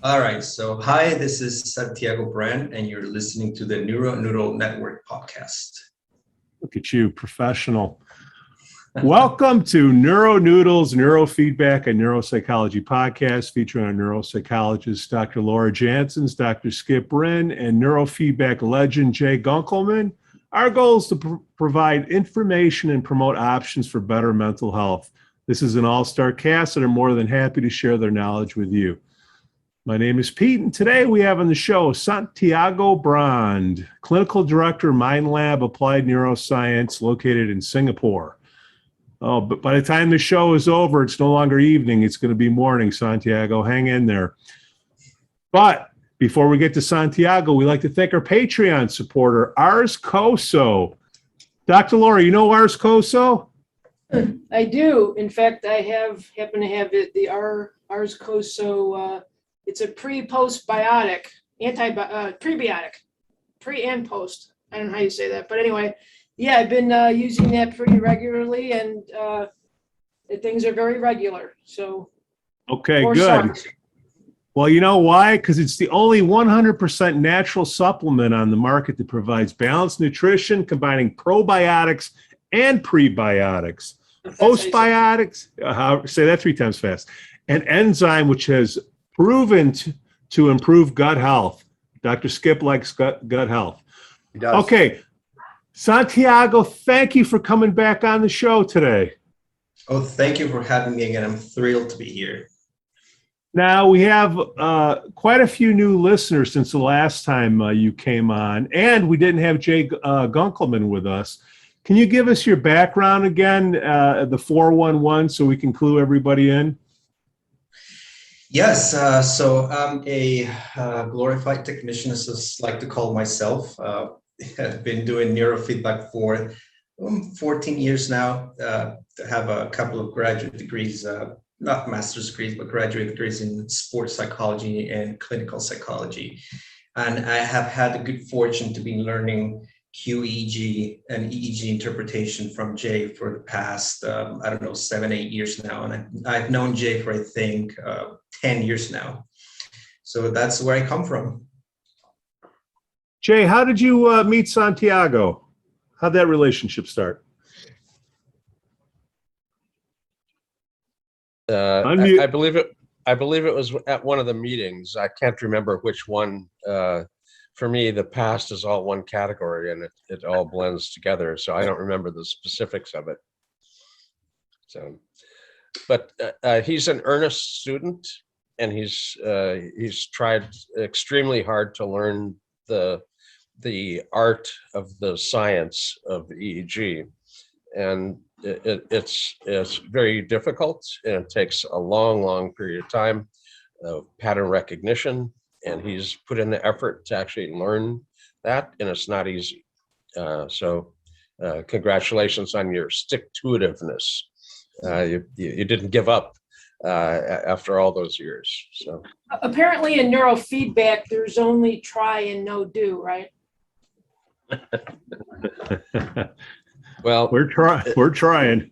All right, so hi, this is Santiago Brand, and you're listening to the NeuroNoodle Network podcast. Look at you, professional. Welcome to NeuroNoodle's Neurofeedback and Neuropsychology podcast, featuring our neuropsychologists Dr. Laura Jansons, Dr. Skip Hrin, and Neurofeedback Legend Jay Gunkelman. Our goal is to provide information and promote options for better mental health. This is an all-star cast and are more than happy to share their knowledge with you. My name is Pete, and today we have on the show Santiago Brand, Clinical Director, Mindlab Applied Neuroscience, located in Singapore. Oh, but by the time the show is over, it's no longer evening. It's going to be morning, Santiago. Hang in there. But before we get to Santiago, we'd like to thank our Patreon supporter, Ars Coso. Dr. Laura, you know Ars Coso? I do. In fact, I happen to have it, the Ars Coso. It's a pre-postbiotic, prebiotic, pre and post. I don't know how you say that, but anyway, yeah, I've been using that pretty regularly, and things are very regular. So, okay, good. Well, you know why? Because it's the only 100% natural supplement on the market that provides balanced nutrition, combining probiotics and prebiotics, postbiotics. Say that 3 times fast. An enzyme which has proven to improve gut health. Dr. Skip likes gut health. He does. Okay. Santiago, thank you for coming back on the show today. Oh, thank you for having me again. I'm thrilled to be here. Now, we have quite a few new listeners since the last time you came on, and we didn't have Jay Gunkelman with us. Can you give us your background again, the 411, so we can clue everybody in? Yes, so I'm a glorified technician, as I like to call myself. I've been doing neurofeedback for 14 years now. I have a couple of graduate degrees, not master's degrees, but graduate degrees in sports psychology and clinical psychology. And I have had the good fortune to be learning QEEG and EEG interpretation from Jay for the past, 7, 8 years now. And I've known Jay for, I think, 10 years now. So that's where I come from. Jay, how did you meet Santiago? How'd that relationship start? I believe it was at one of the meetings. I can't remember which one. For me, the past is all one category, and it all blends together. So I don't remember the specifics of it. So, but he's an earnest student, and he's tried extremely hard to learn the art of the science of EEG, and it's very difficult, and it takes a long period of time of pattern recognition, and he's put in the effort to actually learn that, and it's not easy. So congratulations on your stick-to-itiveness. You didn't give up after all those years. So apparently in neurofeedback, there's only try and no do, right? Well, we're trying.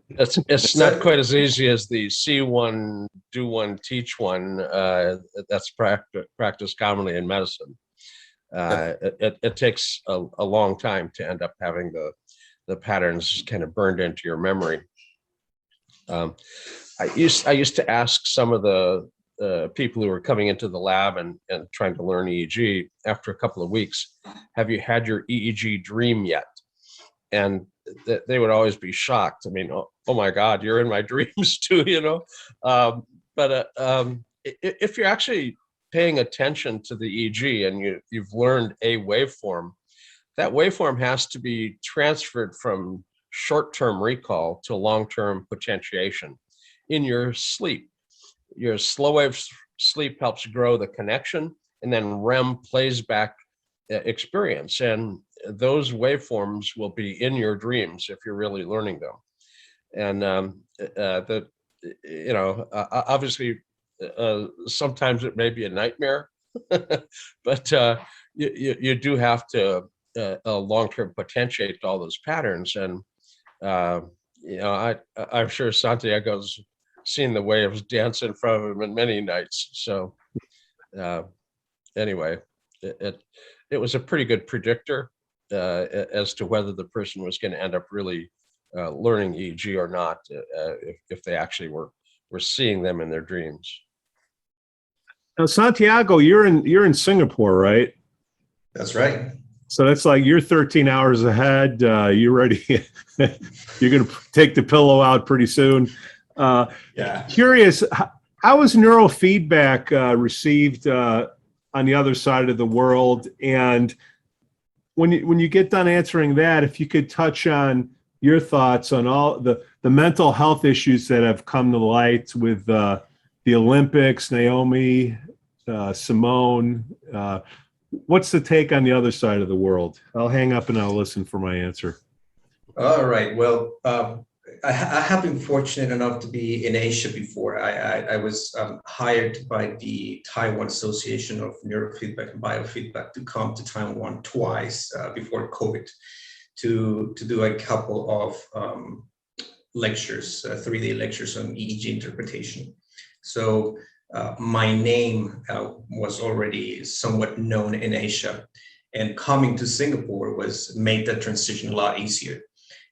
It's not quite as easy as the see one, do one, teach one. That's practiced commonly in medicine. It takes a long time to end up having the patterns kind of burned into your memory. I used to ask some of the people who were coming into the lab and trying to learn EEG after a couple of weeks, have you had your EEG dream yet? And they would always be shocked. I mean, oh my God, you're in my dreams too, you know? But if you're actually paying attention to the EEG and you've learned a waveform, that waveform has to be transferred from short-term recall to long-term potentiation in your sleep. Your slow wave sleep helps grow the connection, and then REM plays back experience. And those waveforms will be in your dreams if you're really learning them. And obviously, sometimes it may be a nightmare, but you do have to long-term potentiate all those patterns. And I'm sure Santiago's seen the waves dance in front of him many nights. So anyway, it was a pretty good predictor as to whether the person was going to end up really learning EEG or not, if they actually were seeing them in their dreams. Now, Santiago, you're in Singapore, right? That's right. So that's like you're 13 hours ahead. You're ready. You're going to take the pillow out pretty soon. Yeah. Curious, how is neurofeedback received on the other side of the world? And when you get done answering that, if you could touch on your thoughts on all the mental health issues that have come to light with the Olympics, Naomi, Simone. What's the take on the other side of the world? I'll hang up and I'll listen for my answer. All right. Well, I have been fortunate enough to be in Asia before. I was hired by the Taiwan Association of Neurofeedback and Biofeedback to come to Taiwan twice before COVID to do a couple of lectures, 3-day lectures on EEG interpretation. So my name was already somewhat known in Asia, and coming to Singapore made that transition a lot easier.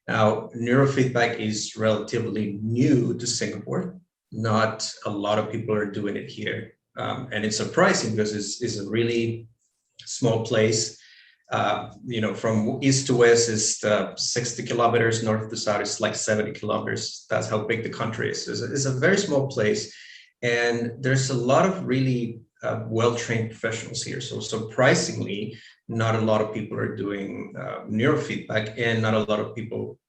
Now, neurofeedback is relatively new to Singapore. Not a lot of people are doing it here. And it's surprising because it's a really small place. From east to west is 60 kilometers, north to south is like 70 kilometers. That's how big the country is. It's a very small place. And there's a lot of really well-trained professionals here. So surprisingly, not a lot of people are doing neurofeedback, and not a lot of people,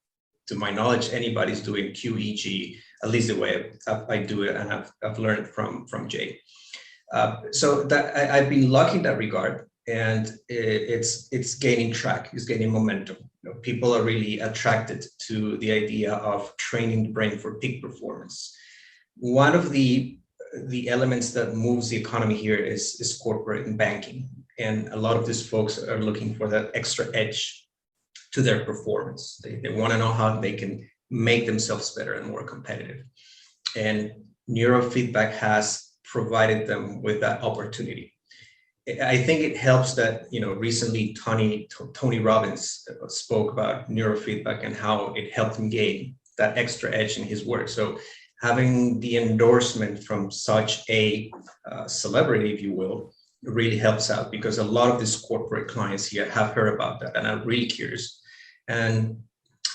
to my knowledge, anybody's doing QEEG, at least the way I do it, and I've learned from Jay. So that I've been lucky in that regard, and it's gaining track, it's gaining momentum. People are really attracted to the idea of training the brain for peak performance. One of the elements that moves the economy here is corporate and banking. And a lot of these folks are looking for that extra edge to their performance. They want to know how they can make themselves better and more competitive. And neurofeedback has provided them with that opportunity. I think it helps that, recently Tony Robbins spoke about neurofeedback and how it helped him gain that extra edge in his work. So having the endorsement from such a celebrity, if you will, really helps out, because a lot of these corporate clients here have heard about that and are really curious. And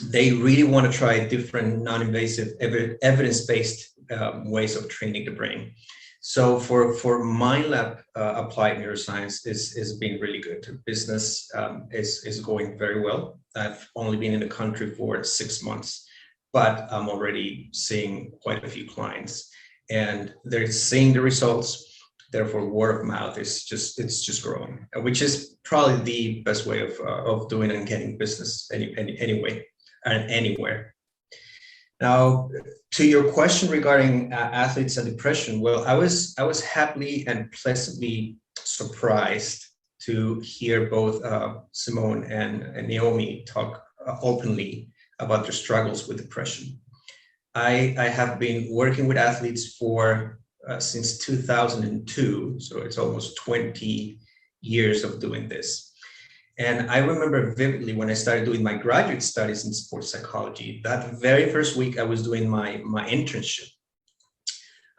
they really want to try different non-invasive, evidence-based ways of training the brain. So for Mindlab, applied neuroscience is being really good. Business is going very well. I've only been in the country for 6 months, but I'm already seeing quite a few clients, and they're seeing the results. Therefore, word of mouth it's just growing, which is probably the best way of doing and getting business anyway and anywhere. Now, to your question regarding athletes and depression, well, I was happily and pleasantly surprised to hear both Simone and Naomi talk openly about their struggles with depression. I have been working with athletes for since 2002, so it's almost 20 years of doing this. And I remember vividly when I started doing my graduate studies in sports psychology, that very first week I was doing my internship,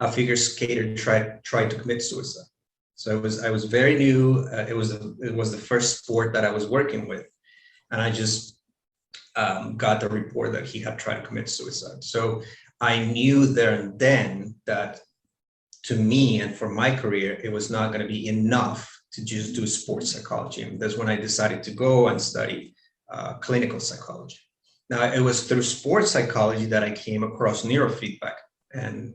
a figure skater tried to commit suicide. So I was very new. It was the first sport that I was working with, and I just got the report that he had tried to commit suicide. So I knew there and then that, to me and for my career, it was not going to be enough to just do sports psychology. And that's when I decided to go and study clinical psychology. Now, it was through sports psychology that I came across neurofeedback. And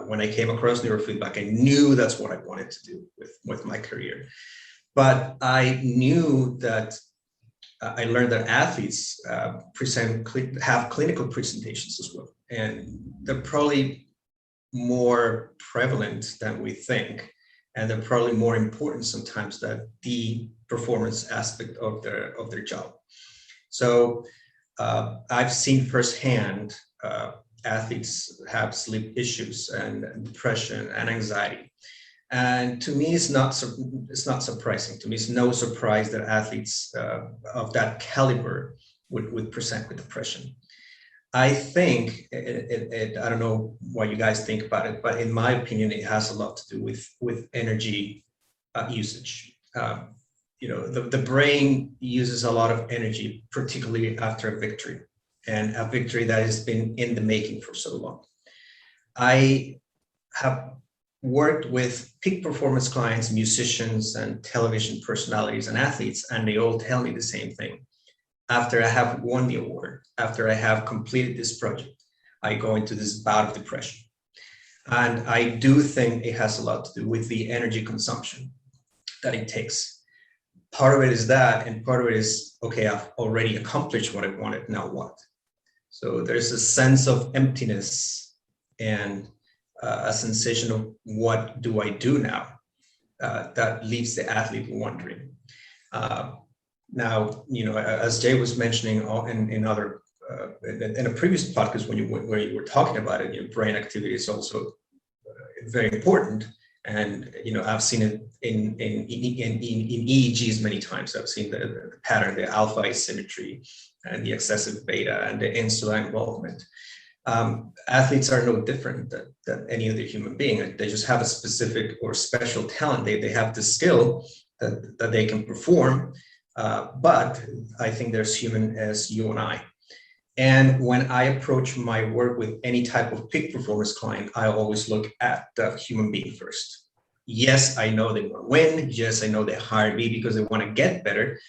when I came across neurofeedback, I knew that's what I wanted to do with my career. But I knew that I learned that athletes have clinical presentations as well. And they're probably more prevalent than we think, and they're probably more important sometimes than the performance aspect of their job. So I've seen firsthand athletes have sleep issues and depression and anxiety. And to me, it's not surprising. To me, it's no surprise that athletes of that caliber would present with depression. I think, I don't know what you guys think about it, but in my opinion, it has a lot to do with energy usage. The brain uses a lot of energy, particularly after a victory, and a victory that has been in the making for so long. I have worked with peak performance clients, musicians, and television personalities and athletes, and they all tell me the same thing. After I have won the award, after I have completed this project, I go into this bout of depression. And I do think it has a lot to do with the energy consumption that it takes. Part of it is that, and part of it is, okay, I've already accomplished what I wanted, now what? So there's a sense of emptiness and a sensation of what do I do now that leaves the athlete wondering. Now, as Jay was mentioning in a previous podcast where you were talking about it, brain activity is also very important. And I've seen it in EEGs many times. I've seen the pattern, the alpha asymmetry, and the excessive beta, and the insula involvement. Athletes are no different than any other human being. They just have a specific or special talent. They have the skill that they can perform, but I think they're as human as you and I. And when I approach my work with any type of peak performance client, I always look at the human being first. Yes, I know they want to win. Yes, I know they hired me because they want to get better,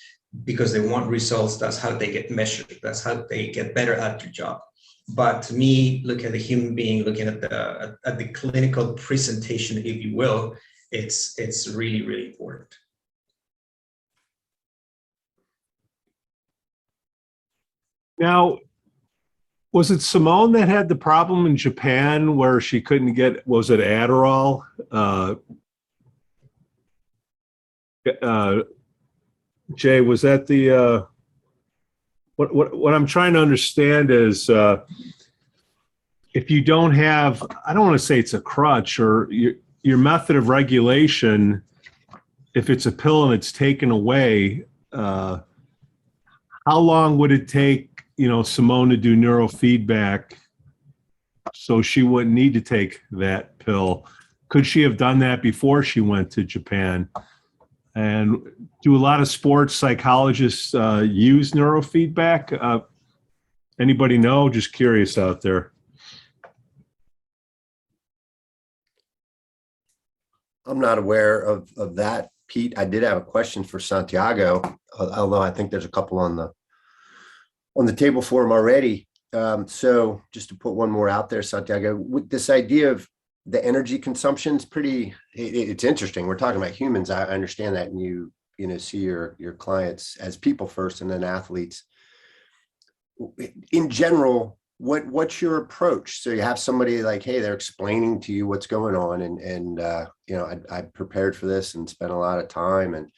because they want results. That's how they get measured. That's how they get better at their job. But to me, look at the human being, looking at the clinical presentation, if you will, it's really, really important. Now, was it Simone that had the problem in Japan where she couldn't get, was it Adderall? Jay, was that the, what I'm trying to understand is if you don't have, I don't want to say it's a crutch, or your method of regulation, if it's a pill and it's taken away, how long would it take, Simone to do neurofeedback so she wouldn't need to take that pill? Could she have done that before she went to Japan? And do a lot of sports psychologists use neurofeedback? Anybody know? Just curious out there. I'm not aware of that, Pete. I did have a question for Santiago, although I think there's a couple on the table for him already. So just to put one more out there, Santiago, with this idea of the energy consumption is it's interesting. We're talking about humans. I understand that. And you see your clients as people first and then athletes. In general, what's your approach? So you have somebody like, hey, they're explaining to you what's going on. And I prepared for this and spent a lot of time. And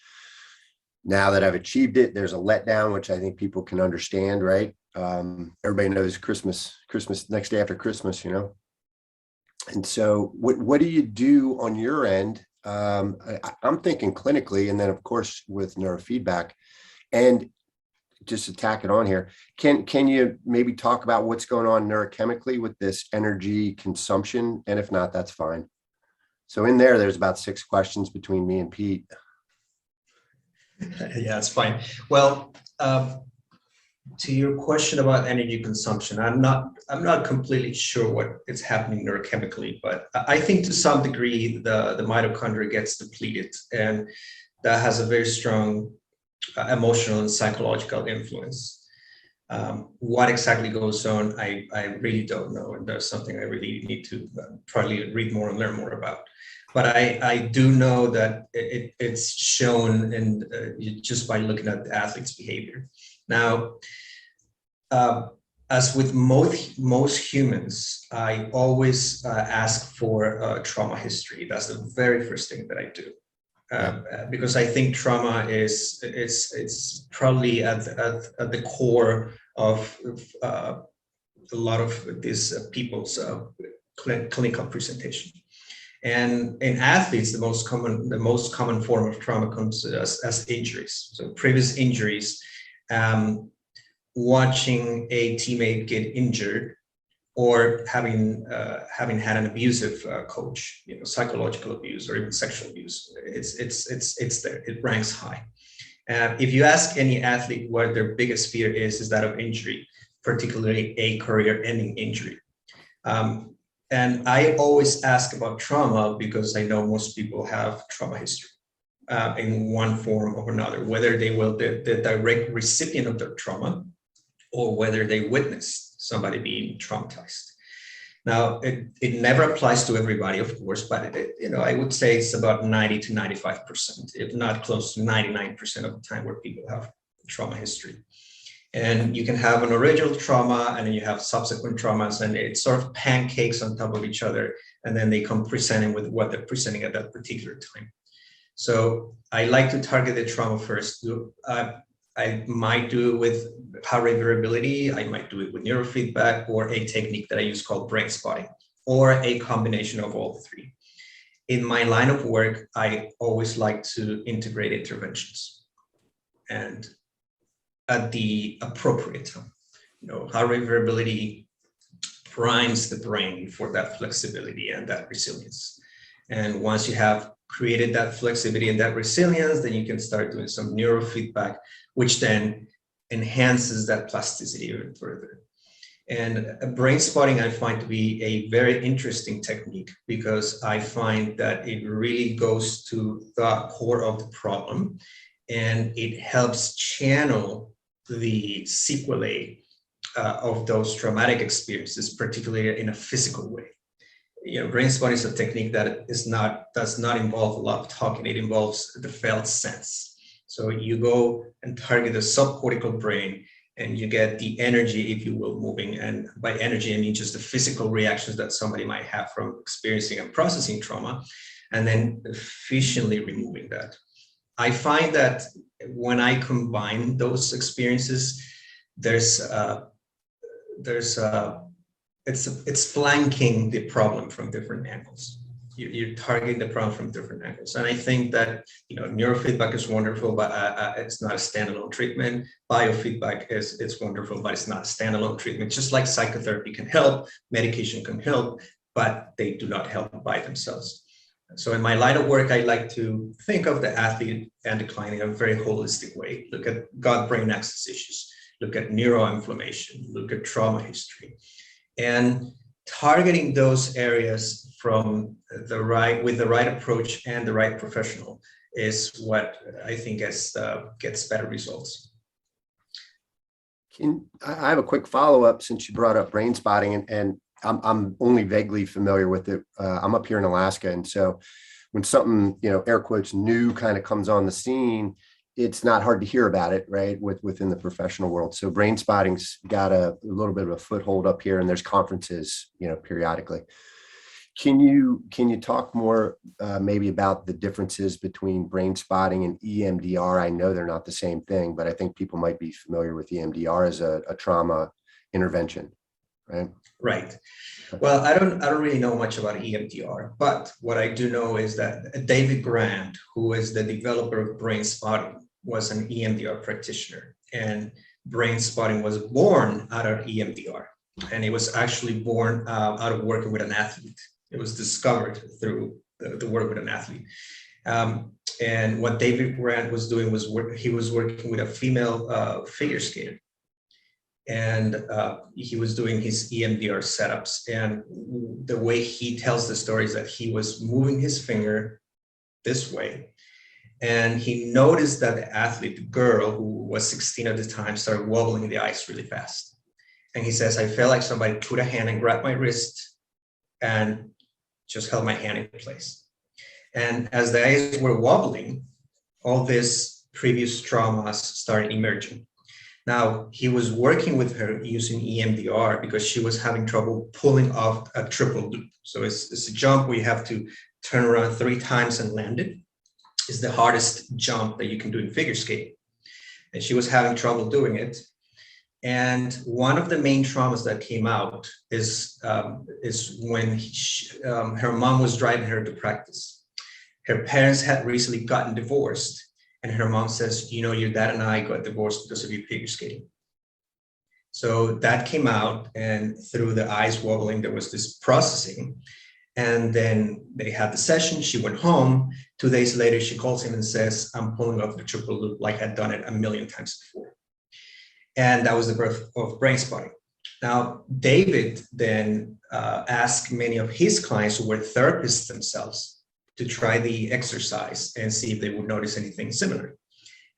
now that I've achieved it, there's a letdown, which I think people can understand, right? Everybody knows Christmas, next day after Christmas, And so what do you do on your end? I'm thinking clinically, and then of course with neurofeedback, and just to tack it on here, can you maybe talk about what's going on neurochemically with this energy consumption? And if not, that's fine. So in there's about 6 questions between me and Pete. Yeah, it's fine. Well, to your question about energy consumption, I'm not completely sure what is happening neurochemically, but I think to some degree the mitochondria gets depleted, and that has a very strong emotional and psychological influence. What exactly goes on, I really don't know, and that's something I really need to probably read more and learn more about. But I do know that it's shown in just by looking at the athlete's behavior. Now, as with most humans, I always ask for trauma history. That's the very first thing that I do. Because I think trauma it's probably at the core of a lot of these people's clinical presentation. And in athletes, the most common form of trauma comes as injuries. So previous injuries, watching a teammate get injured, or having had an abusive coach, psychological abuse or even sexual abuse. It's there. It ranks high. If you ask any athlete what their biggest fear is that of injury, particularly a career-ending injury. And I always ask about trauma because I know most people have trauma history in one form or another, whether they were the direct recipient of the trauma or whether they witnessed somebody being traumatized. Now, it never applies to everybody, of course, but I would say it's about 90 to 95%, if not close to 99% of the time where people have trauma history. And you can have an original trauma and then you have subsequent traumas, and it's sort of pancakes on top of each other. And then they come presenting with what they're presenting at that particular time. So I like to target the trauma first. I might do it with heart rate variability. I might do it with neurofeedback, or a technique that I use called Brainspotting, or a combination of all three. In my line of work, I always like to integrate interventions, and at the appropriate time. Heart rate variability primes the brain for that flexibility and that resilience. And once you have created that flexibility and that resilience, then you can start doing some neurofeedback, which then enhances that plasticity even further. And Brainspotting I find to be a very interesting technique, because I find that it really goes to the core of the problem, and it helps channel the sequelae of those traumatic experiences, particularly in a physical way. Brainspotting is a technique that does not involve a lot of talking. It involves the felt sense. So you go and target the subcortical brain, and you get the energy, if you will, moving. And by energy, I mean just the physical reactions that somebody might have from experiencing and processing trauma, and then efficiently removing that. I find that when I combine those experiences, it's flanking the problem from different angles. You're targeting the problem from different angles. And I think that, neurofeedback is wonderful, but it's not a standalone treatment. Biofeedback it's wonderful, but it's not a standalone treatment. Just like psychotherapy can help, medication can help, but they do not help by themselves. So in my line of work, I like to think of the athlete and the client in a very holistic way. Look at gut-brain axis issues, look at neuroinflammation, look at trauma history, and targeting those areas with the right approach and the right professional is what I think gets better results. I have a quick follow-up, since you brought up Brainspotting, and I'm only vaguely familiar with it. I'm up here in Alaska, and so when something, air quotes, new kind of comes on the scene, it's not hard to hear about it, right, within the professional world. So Brainspotting's got a little bit of a foothold up here, and there's conferences, periodically. Can you talk more maybe about the differences between Brainspotting and EMDR? I know they're not the same thing, but I think people might be familiar with EMDR as a trauma intervention, right? Right. Well, I don't really know much about EMDR, but what I do know is that David Grant, who is the developer of Brainspotting, was an EMDR practitioner, and Brainspotting was born out of EMDR, and it was actually born out of working with an athlete. It was discovered through the work with an athlete. And what David Grant was doing was he was working with a female figure skater, and he was doing his EMDR setups. And the way he tells the story is that he was moving his finger this way, and he noticed that the athlete, the girl who was 16 at the time, started wobbling in the ice really fast. And he says, I felt like somebody put a hand and grabbed my wrist and just held my hand in place. And as the eyes were wobbling, all these previous traumas started emerging. Now, he was working with her using EMDR because she was having trouble pulling off a triple loop. So it's a jump where you have to turn around 3 times and land it. It's the hardest jump that you can do in figure skating. And she was having trouble doing it. And one of the main traumas that came out is when her mom was driving her to practice. Her parents had recently gotten divorced, and her mom says, you know, your dad and I got divorced because of you figure skating. So that came out, and through the eyes wobbling, there was this processing. And then they had the session. She went home. 2 days later, she calls him and says, I'm pulling off the triple loop like I'd done it a million times before. And that was the birth of Brainspotting. Now, David then asked many of his clients who were therapists themselves to try the exercise and see if they would notice anything similar.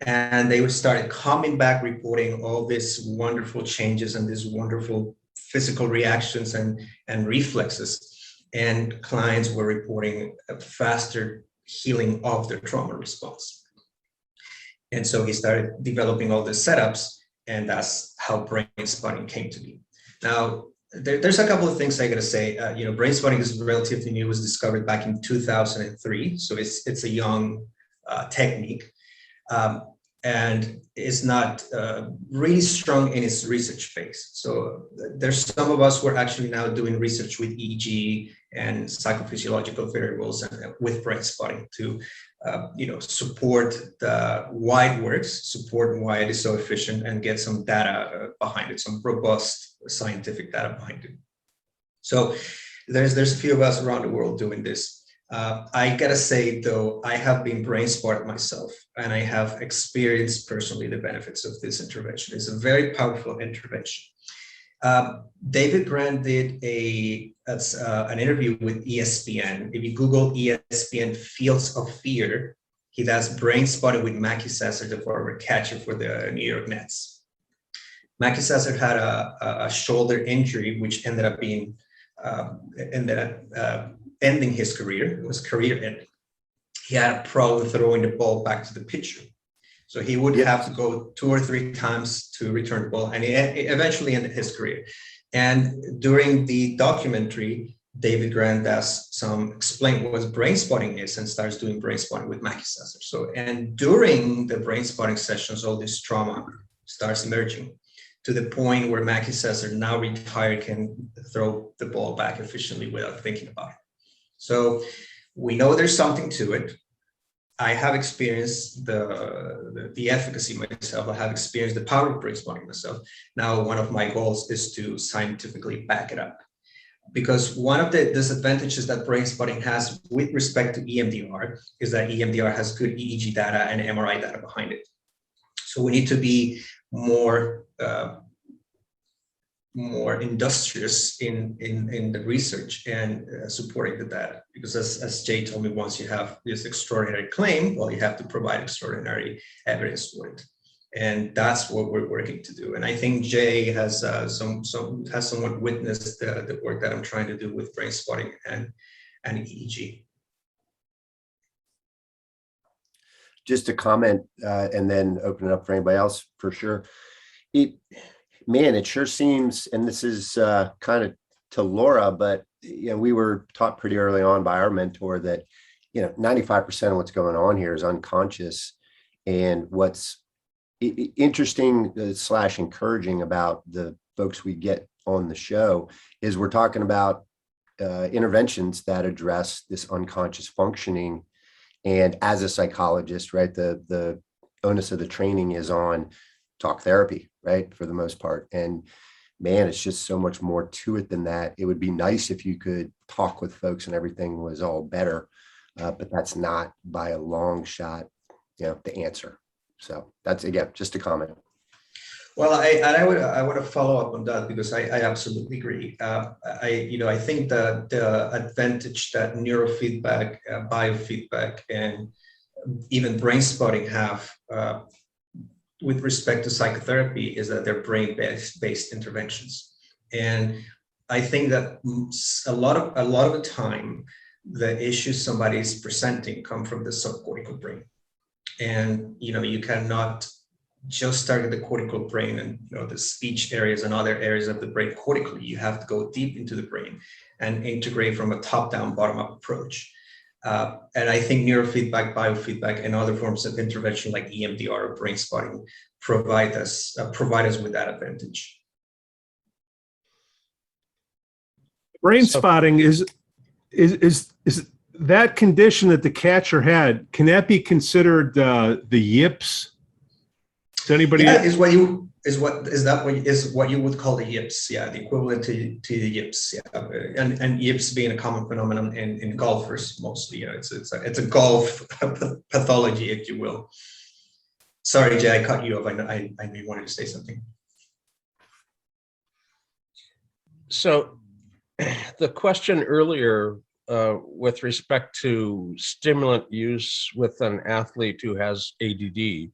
And they started coming back, reporting all these wonderful changes and these wonderful physical reactions and reflexes. And clients were reporting a faster healing of their trauma response. And so he started developing all the setups, and that's how Brainspotting came to be. Now, there's a couple of things I gotta say. Brainspotting is relatively new. It was discovered back in 2003, so it's a young technique, and it's not really strong in its research phase. So there's some of us who are actually now doing research with EEG and psychophysiological variables and with Brainspotting to support why it works, support why it is so efficient, and get some data behind it, some robust scientific data behind it. So there's a few of us around the world doing this. I gotta say though, I have been brain-spotted myself, and I have experienced personally the benefits of this intervention. It's a very powerful intervention. David Grant did an interview with ESPN. If you Google ESPN Fields of Fear, he does Brainspotting with Mackey Sasser, the former catcher for the New York Nets. Mackey Sasser had a shoulder injury, which ended up ending his career. It was career ending. He had a problem throwing the ball back to the pitcher. So he would have to go 2 or 3 times to return the ball, and he eventually ended his career. And during the documentary, David Grant does explain what Brainspotting is and starts doing Brainspotting with Mackey Sasser. So, and during the Brainspotting sessions, all this trauma starts emerging to the point where Mackey Sasser, now retired, can throw the ball back efficiently without thinking about it. So we know there's something to it. I have experienced the efficacy myself. I have experienced the power of Brainspotting myself. Now, one of my goals is to scientifically back it up, because one of the disadvantages that Brainspotting has with respect to EMDR is that EMDR has good EEG data and MRI data behind it. So we need to be more industrious in the research and supporting the data, because as Jay told me once, you have this extraordinary claim, well, you have to provide extraordinary evidence for it, and that's what we're working to do. And I think Jay has somewhat witnessed the work that I'm trying to do with Brainspotting and EEG. Just a comment and then open it up for anybody else for sure. It sure seems, and this is kind of to Laura, but we were taught pretty early on by our mentor that 95% of what's going on here is unconscious. And what's interesting / encouraging about the folks we get on the show is we're talking about interventions that address this unconscious functioning. And as a psychologist, right, the onus of the training is on talk therapy, right, for the most part. And man, it's just so much more to it than that. It would be nice if you could talk with folks and everything was all better, but that's not by a long shot, the answer. So that's, again, just a comment. Well, I want to follow up on that, because I absolutely agree. I think that the advantage that neurofeedback, biofeedback, and even Brainspotting have with respect to psychotherapy is that they're brain-based interventions. And I think that a lot of the time, the issues somebody is presenting come from the subcortical brain. And you cannot just target the cortical brain and the speech areas and other areas of the brain cortically. You have to go deep into the brain and integrate from a top-down, bottom-up approach. And I think neurofeedback, biofeedback, and other forms of intervention like EMDR or Brainspotting provide us with that advantage. Brainspotting is that condition that the catcher had. Can that be considered the Yips? Does anybody? Yeah, is what you would call the Yips? Yeah, the equivalent to the Yips. Yeah, and Yips being a common phenomenon in golfers mostly. Yeah, it's a golf pathology, if you will. Sorry, Jay, I cut you off. I knew you wanted to say something. So the question earlier with respect to stimulant use with an athlete who has ADD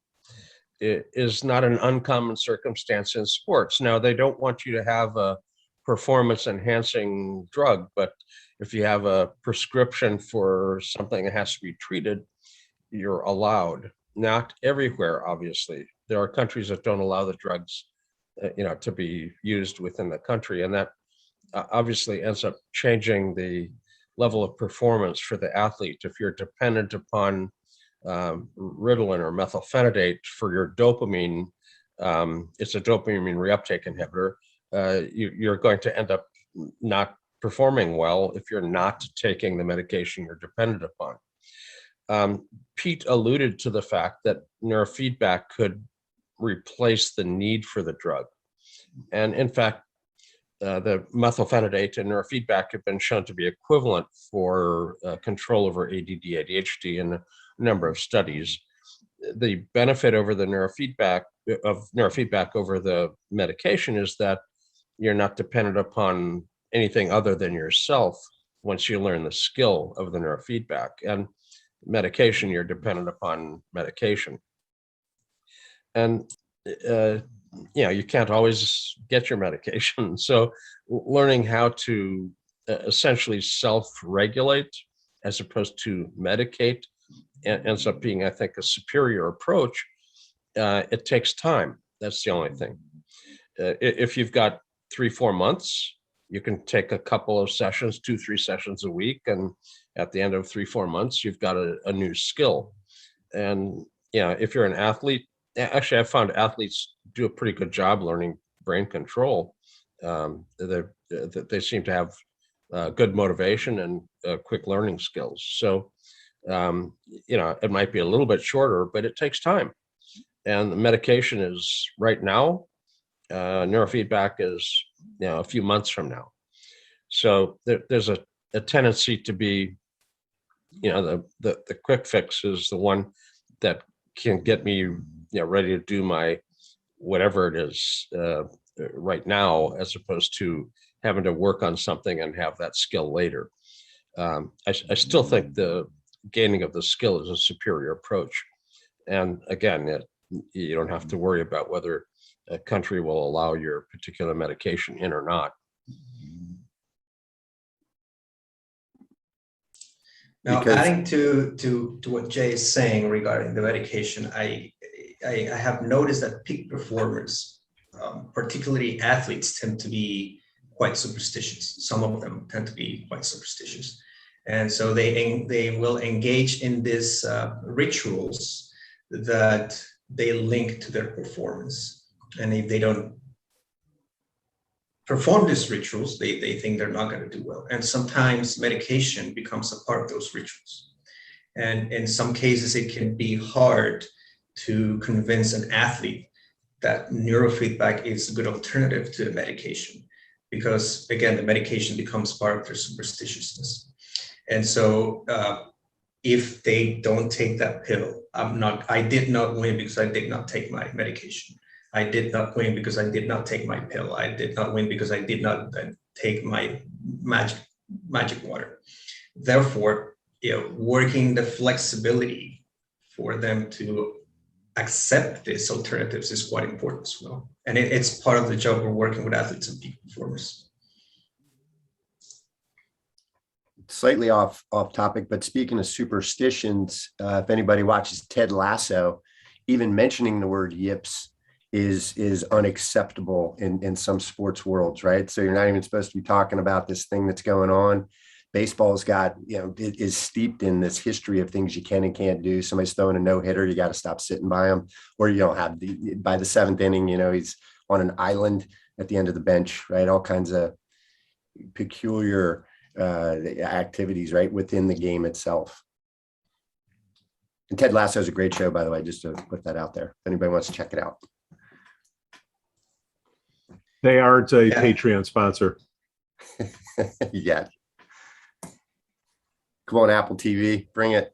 is not an uncommon circumstance in sports. Now, they don't want you to have a performance-enhancing drug, but if you have a prescription for something that has to be treated, you're allowed. Not everywhere, obviously. There are countries that don't allow the drugs, to be used within the country, and that obviously ends up changing the level of performance for the athlete. If you're dependent upon Ritalin or methylphenidate for your dopamine, it's a dopamine reuptake inhibitor, you're going to end up not performing well if you're not taking the medication you're dependent upon. Pete alluded to the fact that neurofeedback could replace the need for the drug. And in fact, the methylphenidate and neurofeedback have been shown to be equivalent for control over ADD, ADHD in a number of studies. The benefit over the neurofeedback over the medication is that you're not dependent upon anything other than yourself once you learn the skill of the neurofeedback. And medication, you're dependent upon medication. And you can't always get your medication. So learning how to essentially self-regulate as opposed to medicate ends up being, I think, a superior approach. It takes time. That's the only thing. If you've got 3-4 months, you can take a couple of sessions, 2-3 sessions a week. And at the end of 3-4 months, you've got a new skill. And if you're an athlete, actually, I found athletes do a pretty good job learning brain control. They seem to have good motivation and quick learning skills. So, it might be a little bit shorter, but it takes time. And the medication is right now. Neurofeedback is a few months from now. So there's a tendency to be, the quick fix is the one that can get me ready to do my whatever it is right now, as opposed to having to work on something and have that skill later. I still think the gaining of the skill is a superior approach. And again, you don't have to worry about whether a country will allow your particular medication in or not. Now, adding to what Jay is saying regarding the medication, I have noticed that peak performers, particularly athletes, tend to be quite superstitious. Some of them tend to be quite superstitious. And so they will engage in these rituals that they link to their performance. And if they don't perform these rituals, they think they're not going to do well. And sometimes medication becomes a part of those rituals. And in some cases, it can be hard to convince an athlete that neurofeedback is a good alternative to the medication, because again, the medication becomes part of their superstitiousness. And so if they don't take that pill, I did not win because I did not take my medication. I did not win because I did not take my pill. I did not win because I did not take my magic water. Therefore, working the flexibility for them to accept these alternatives is quite important as well. And it's part of the job we're working with athletes and peak performers. Slightly off topic, but speaking of superstitions, if anybody watches Ted Lasso, even mentioning the word yips is unacceptable in some sports worlds, right? So you're not even supposed to be talking about this thing that's going on. Baseball's got, it is steeped in this history of things you can and can't do. Somebody's throwing a no-hitter, you got to stop sitting by him, or you don't have by the seventh inning, he's on an island at the end of the bench, right? All kinds of peculiar activities right within the game itself. And Ted Lasso is a great show, by the way, just to put that out there. If anybody wants to check it out. They aren't a Patreon sponsor. Yeah. Come on, Apple TV, bring it.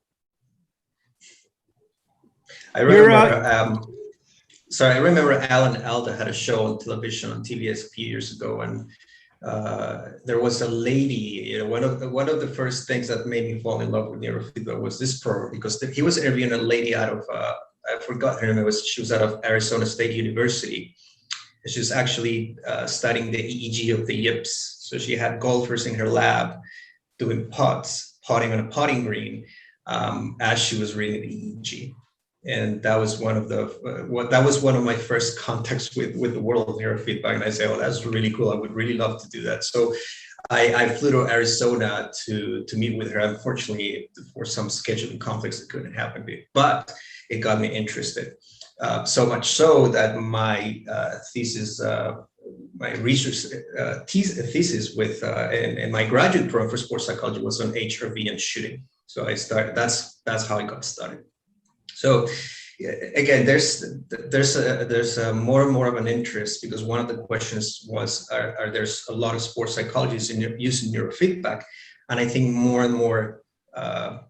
I remember, I remember Alan Alda had a show on television on TBS a few years ago, and there was a lady. One of the first things that made me fall in love with neurofeedback was this program, because he was interviewing a lady out of I forgot her name. She was out of Arizona State University. She was actually studying the EEG of the Yips. So she had golfers in her lab doing potting on a potting green as she was reading the EEG. And that was one of my first contacts with the world of neurofeedback. And I say, oh, that's really cool. I would really love to do that. So I flew to Arizona to meet with her. Unfortunately, for some scheduling conflicts, it couldn't happen, but it got me interested. So much so that my thesis, my research thesis with and my graduate program for sports psychology was on HRV and shooting. So I started. That's how I got started. So again, there's more and more of an interest, because one of the questions was, are there's a lot of sports psychologists using neurofeedback, and I think more and more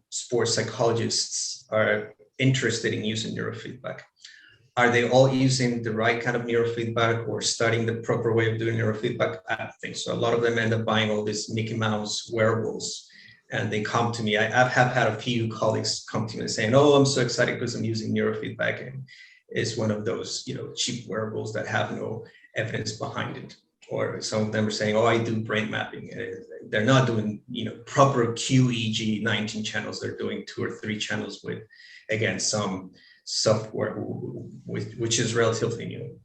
sports psychologists are interested in using neurofeedback. Are they all using the right kind of neurofeedback or studying the proper way of doing neurofeedback? I don't think so. A lot of them end up buying all these Mickey Mouse wearables, and they come to me. I have had a few colleagues come to me saying, oh, I'm so excited because I'm using neurofeedback, and it's one of those cheap wearables that have no evidence behind it. Or some of them are saying, oh, I do brain mapping. They're not doing proper QEEG 19 channels. They're doing 2 or 3 channels with, again, some software which is relatively new.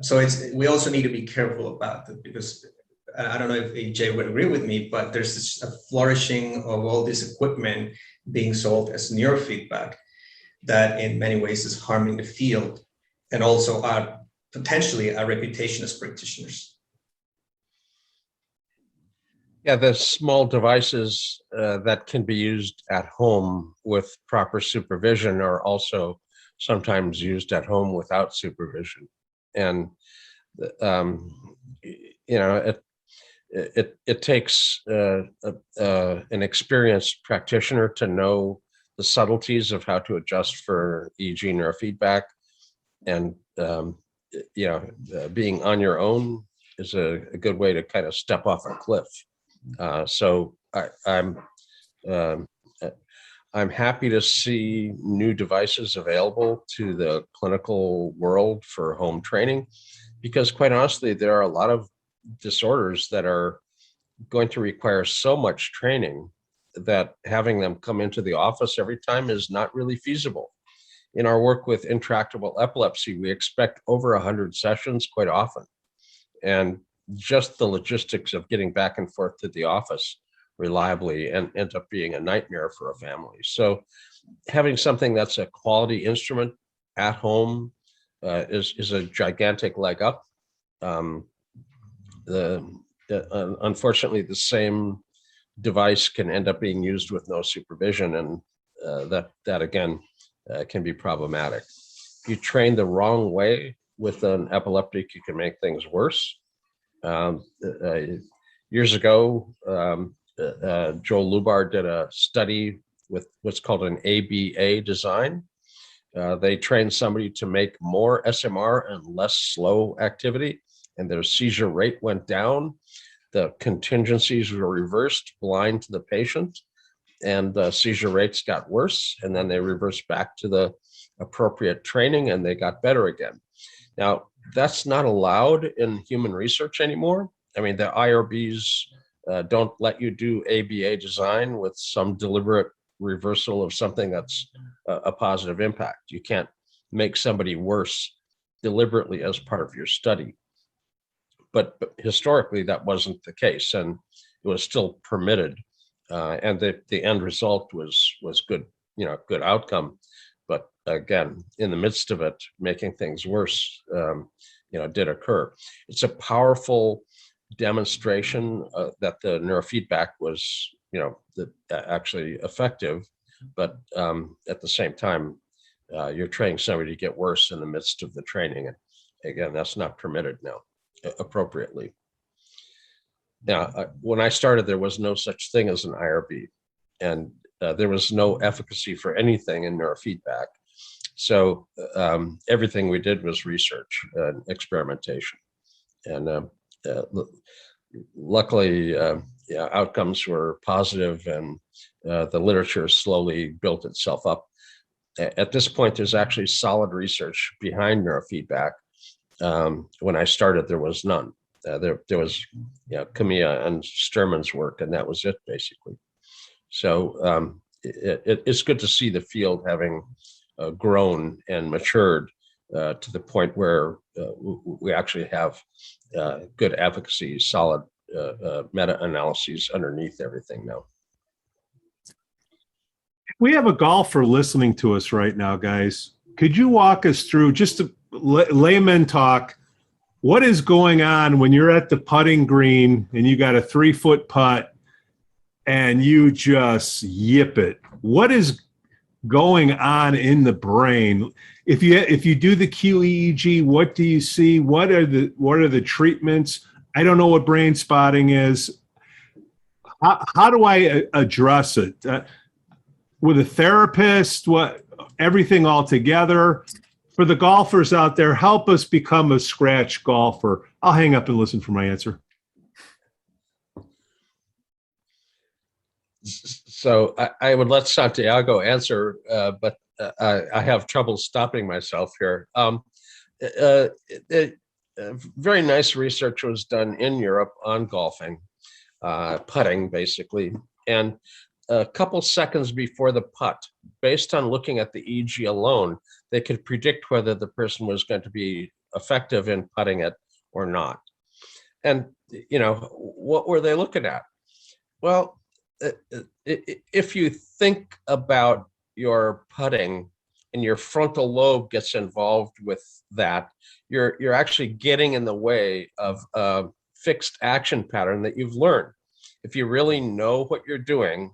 So we also need to be careful about that, because I don't know if Jay would agree with me, but there's a flourishing of all this equipment being sold as neurofeedback that in many ways is harming the field, and also potentially our reputation as practitioners. Yeah, the small devices that can be used at home with proper supervision are also sometimes used at home without supervision. And, it takes an experienced practitioner to know the subtleties of how to adjust for EEG neurofeedback. And, being on your own is a good way to kind of step off a cliff. So I'm happy to see new devices available to the clinical world for home training, because quite honestly, there are a lot of disorders that are going to require so much training that having them come into the office every time is not really feasible. In our work with intractable epilepsy, we expect over 100 sessions quite often. And just the logistics of getting back and forth to the office reliably and ends up being a nightmare for a family. So having something that's a quality instrument at home is a gigantic leg up. Unfortunately, the same device can end up being used with no supervision, and that again can be problematic. If you train the wrong way with an epileptic, you can make things worse. Years ago, Joel Lubar did a study with what's called an ABA design. They trained somebody to make more SMR and less slow activity, and their seizure rate went down. The contingencies were reversed blind to the patient, and the seizure rates got worse, and then they reversed back to the appropriate training, and they got better again. Now, that's not allowed in human research anymore. I mean, the IRBs don't let you do ABA design with some deliberate reversal of something that's a positive impact. You can't make somebody worse deliberately as part of your study. But historically, that wasn't the case, and it was still permitted. and the end result was good, good outcome. But again, in the midst of it, making things worse, did occur. It's a powerful demonstration that the neurofeedback was, actually effective. But at the same time, you're training somebody to get worse in the midst of the training. And again, that's not permitted now appropriately. Now, when I started, there was no such thing as an IRB, and there was no efficacy for anything in neurofeedback. So everything we did was research and experimentation. And luckily, outcomes were positive, and the literature slowly built itself up. At this point, there's actually solid research behind neurofeedback. When I started, there was none. There was Kamiya and Sturman's work, and that was it, basically. So it's good to see the field having grown and matured to the point where we actually have good efficacy, solid meta-analyses underneath everything now. We have a golfer listening to us right now, guys. Could you walk us through, just to layman talk, what is going on when you're at the putting green and you got a 3-foot putt and you just yip it? What is going on in the brain? If you do the QEEG, what do you see? What are the treatments? I don't know what brain spotting is. How do I address it? With a therapist, everything all together? For the golfers out there, help us become a scratch golfer. I'll hang up and listen for my answer. So I would let Santiago answer, but I have trouble stopping myself here. Very nice research was done in Europe on golfing, putting basically, and a couple seconds before the putt, based on looking at the EEG alone, they could predict whether the person was going to be effective in putting it or not. And, what were they looking at? Well, if you think about your putting and your frontal lobe gets involved with that, you're actually getting in the way of a fixed action pattern that you've learned. If you really know what you're doing,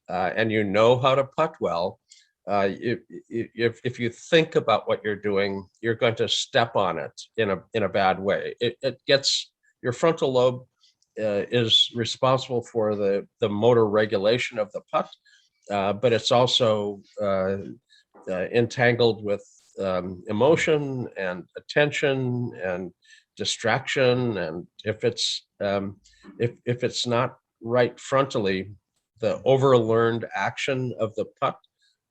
and you know how to putt well, if you think about what you're doing, you're going to step on it in a bad way. It gets, your frontal lobe is responsible for the motor regulation of the putt, but it's also entangled with emotion and attention and distraction. And if it's not right frontally, the overlearned action of the putt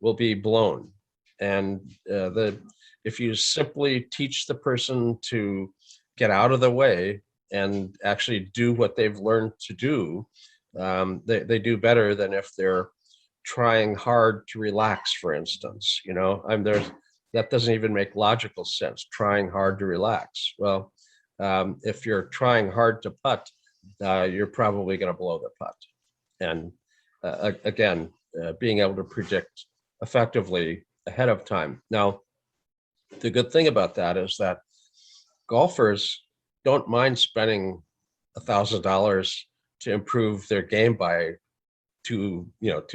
will be blown. And if you simply teach the person to get out of the way and actually do what they've learned to do, they do better than if they're trying hard to relax, for instance. That doesn't even make logical sense, trying hard to relax. Well, if you're trying hard to putt, you're probably going to blow the putt. And again, being able to predict effectively ahead of time. Now, the good thing about that is that golfers don't mind spending $1,000 to improve their game by two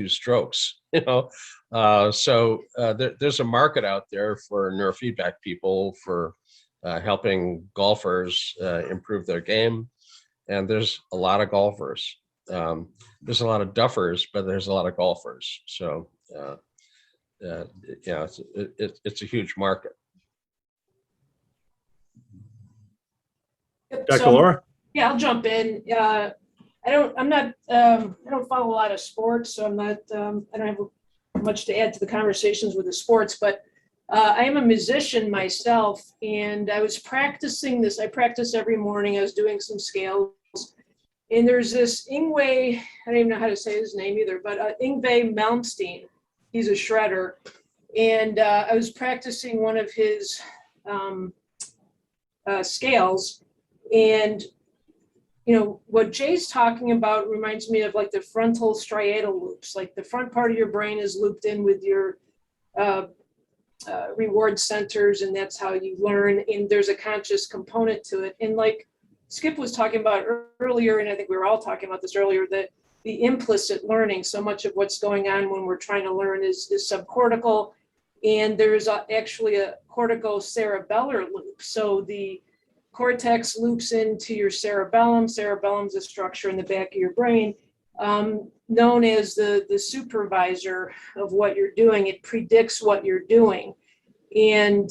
strokes. So there's a market out there for neurofeedback people for helping golfers improve their game, and there's a lot of golfers. There's a lot of duffers, but there's a lot of golfers. So, it's a huge market. Dr. Laura? Yeah, I'll jump in. I don't follow a lot of sports, so I don't have much to add to the conversations with the sports, but I am a musician myself, and I was practicing this. I practice every morning. I was doing some scales. And there's this Yngwie, I don't even know how to say his name either, but Yngwie Malmsteen. He's a shredder. And I was practicing one of his scales. And what Jay's talking about reminds me of like the frontal striatal loops, like the front part of your brain is looped in with your reward centers, and that's how you learn, and there's a conscious component to it. And like Skip was talking about earlier, and I think we were all talking about this earlier, that the implicit learning, so much of what's going on when we're trying to learn is subcortical, and there's actually a corticocerebellar loop. So the cortex loops into your cerebellum. Cerebellum's a structure in the back of your brain, known as the supervisor of what you're doing. It predicts what you're doing. And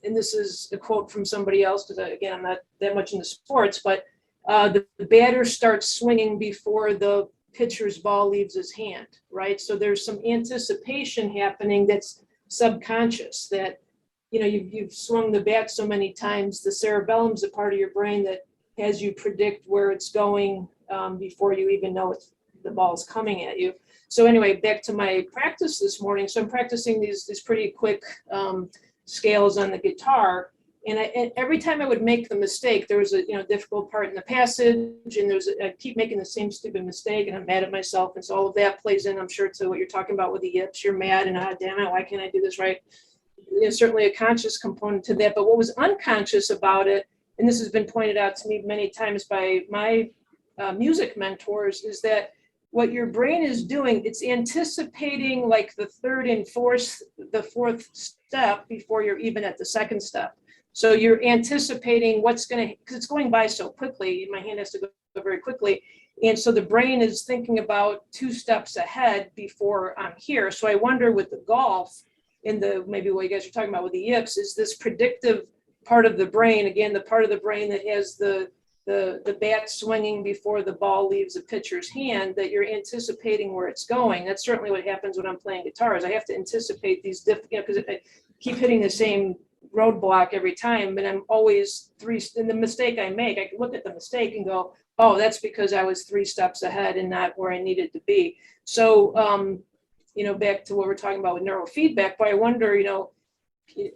this is a quote from somebody else, because again, I'm not that much into sports, but the batter starts swinging before the pitcher's ball leaves his hand, right? So there's some anticipation happening that's subconscious, that you've swung the bat so many times. The cerebellum's a part of your brain that has you predict where it's going before you even know the ball's coming at you. So anyway, back to my practice this morning. So I'm practicing these pretty quick scales on the guitar. And every time I would make the mistake, there was a difficult part in the passage, and I keep making the same stupid mistake, and I'm mad at myself. And so all of that plays in, I'm sure, to what you're talking about with the yips. You're mad, and damn it, why can't I do this right? Certainly a conscious component to that. But what was unconscious about it, and this has been pointed out to me many times by my music mentors, is that what your brain is doing, it's anticipating like the fourth step before you're even at the second step. So you're anticipating what's because it's going by so quickly. My hand has to go very quickly. And so the brain is thinking about 2 steps ahead before I'm here. So I wonder with the golf, in maybe what you guys are talking about with the yips, is this predictive part of the brain, again, the part of the brain that has the bat swinging before the ball leaves a pitcher's hand, that you're anticipating where it's going. That's certainly what happens when I'm playing guitars. I have to anticipate these because I keep hitting the same roadblock every time, and I'm always and the mistake I make, I can look at the mistake and go, oh, that's because I was 3 steps ahead and not where I needed to be. So back to what we're talking about with neurofeedback, but I wonder,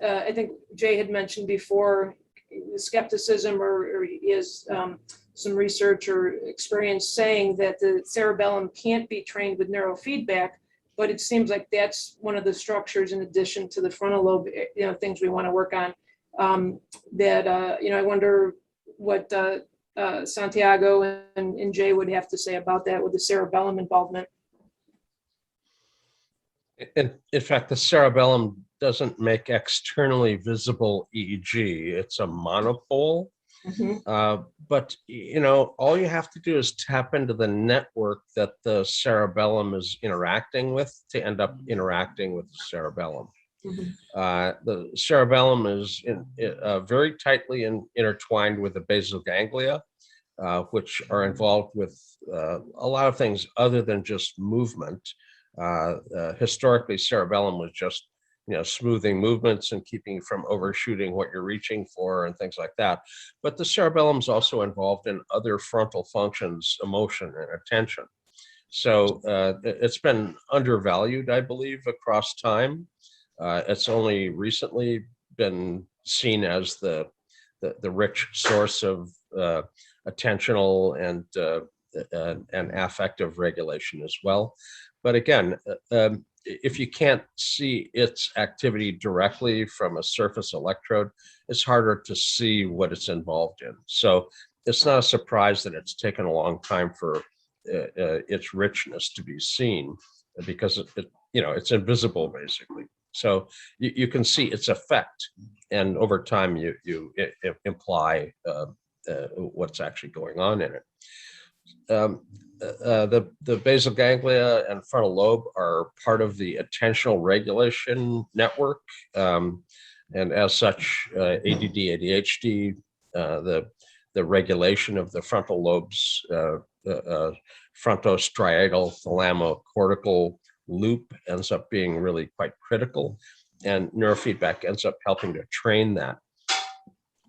I think Jay had mentioned before skepticism, or he has some research or experience saying that the cerebellum can't be trained with neurofeedback, but it seems like that's one of the structures, in addition to the frontal lobe, things we want to work on, I wonder what Santiago and Jay would have to say about that with the cerebellum involvement. In fact, the cerebellum doesn't make externally visible EEG. It's a monopole. Mm-hmm. But all you have to do is tap into the network that the cerebellum is interacting with to end up interacting with the cerebellum. Mm-hmm. The cerebellum is very tightly intertwined with the basal ganglia, which are involved with a lot of things other than just movement. Historically, cerebellum was just smoothing movements and keeping you from overshooting what you're reaching for and things like that. But the cerebellum is also involved in other frontal functions, emotion and attention. So it's been undervalued, I believe, across time. It's only recently been seen as the rich source of attentional and affective regulation as well. But again, if you can't see its activity directly from a surface electrode, it's harder to see what it's involved in. So it's not a surprise that it's taken a long time for its richness to be seen, because it's invisible basically. So you can see its effect, and over time you imply what's actually going on in it. The basal ganglia and frontal lobe are part of the attentional regulation network, and as such, ADD, ADHD, the regulation of the frontal lobes, frontostriatal thalamocortical loop ends up being really quite critical, and neurofeedback ends up helping to train that.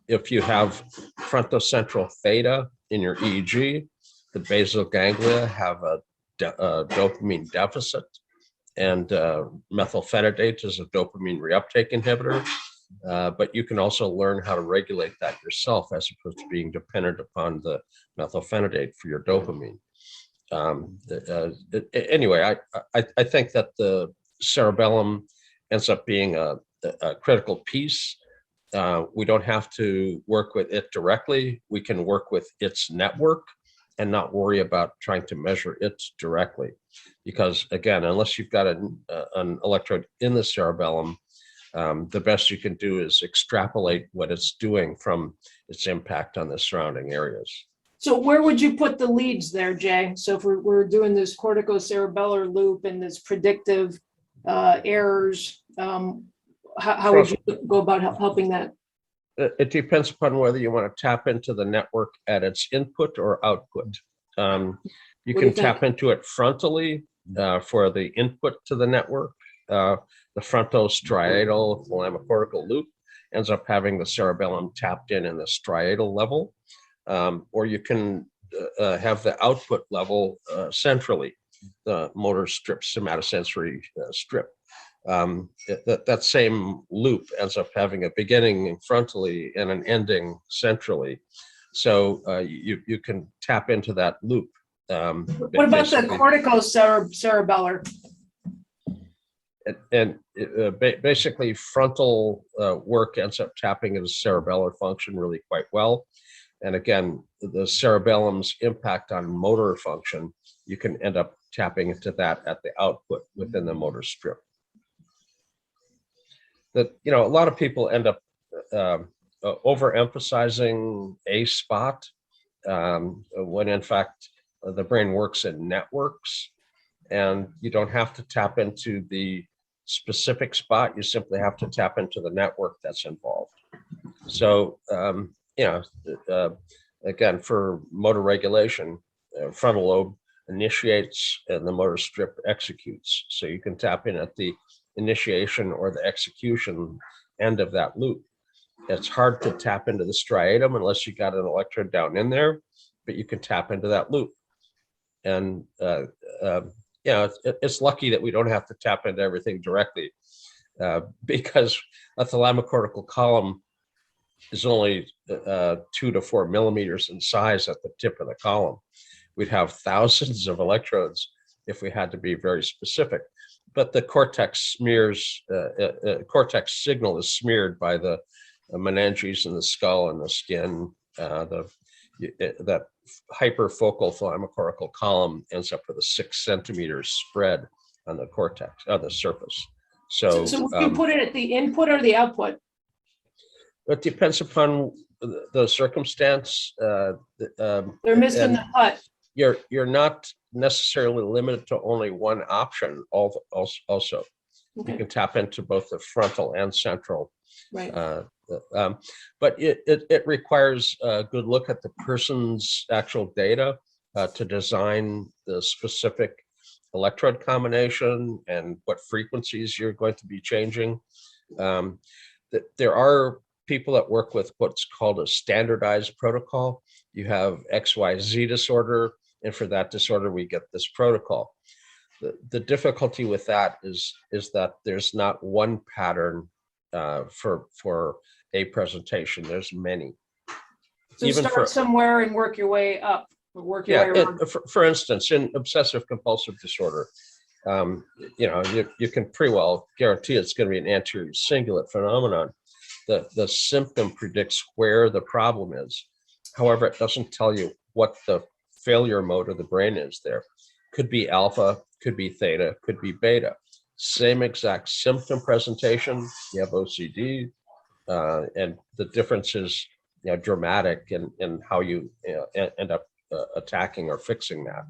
If you have frontocentral theta in your EEG, the basal ganglia have a dopamine deficit, and methylphenidate is a dopamine reuptake inhibitor. but you can also learn how to regulate that yourself as opposed to being dependent upon the methylphenidate for your dopamine. Anyway, I think that the cerebellum ends up being a critical piece. We don't have to work with it directly. We can work with its network and not worry about trying to measure it directly. Because again, unless you've got an electrode in the cerebellum, the best you can do is extrapolate what it's doing from its impact on the surrounding areas. So where would you put the leads there, Jay? So if we're doing this corticocerebellar loop and this predictive errors, how would you go about helping that? It depends upon whether you want to tap into the network at its input or output. You can tap into it frontally for the input to the network. The frontal striatal thalamocortical loop ends up having the cerebellum tapped in the striatal level. Or you can have the output level centrally, the motor strip, somatosensory strip. That same loop ends up having a beginning frontally and an ending centrally. So you can tap into that loop. What about the corticocerebellar? And basically frontal work ends up tapping into cerebellar function really quite well. And again, the cerebellum's impact on motor function, you can end up tapping into that at the output within the motor strip. That, you know, a lot of people end up overemphasizing a spot when in fact the brain works in networks, and you don't have to tap into the specific spot. You simply have to tap into the network that's involved. So, you know, again, for motor regulation, frontal lobe initiates and the motor strip executes. So you can tap in at the initiation or the execution end of that loop. It's hard to tap into the striatum unless you got an electrode down in there, but you can tap into that loop. And you know, it's lucky that we don't have to tap into everything directly because a thalamocortical column is only 2 to 4 millimeters in size at the tip of the column. We'd have thousands of electrodes if we had to be very specific. But the cortex smears, cortex signal is smeared by the meninges in the skull and the skin. That hyperfocal thalamocortical column ends up with a 6 centimeters spread on the cortex, on the surface. So would you put it at the input or the output? It depends upon the circumstance. They're missing the putt. You're not necessarily limited to only one option. Also, Okay. you can tap into both the frontal and central. Right. But it requires a good look at the person's actual data to design the specific electrode combination and what frequencies you're going to be changing. There are people that work with what's called a standardized protocol. You have XYZ disorder, and for that disorder, we get this protocol. The difficulty with that is that there's not one pattern for a presentation. There's many. So even start somewhere and work your way up. Work your way around. For instance, in obsessive-compulsive disorder, you know, you can pretty well guarantee it's going to be an anterior cingulate phenomenon. The symptom predicts where the problem is. However, it doesn't tell you what the failure mode of the brain is there. Could be alpha, could be theta, could be beta. Same exact symptom presentation. You have OCD, and the difference is, you know, dramatic in how you, end up attacking or fixing that.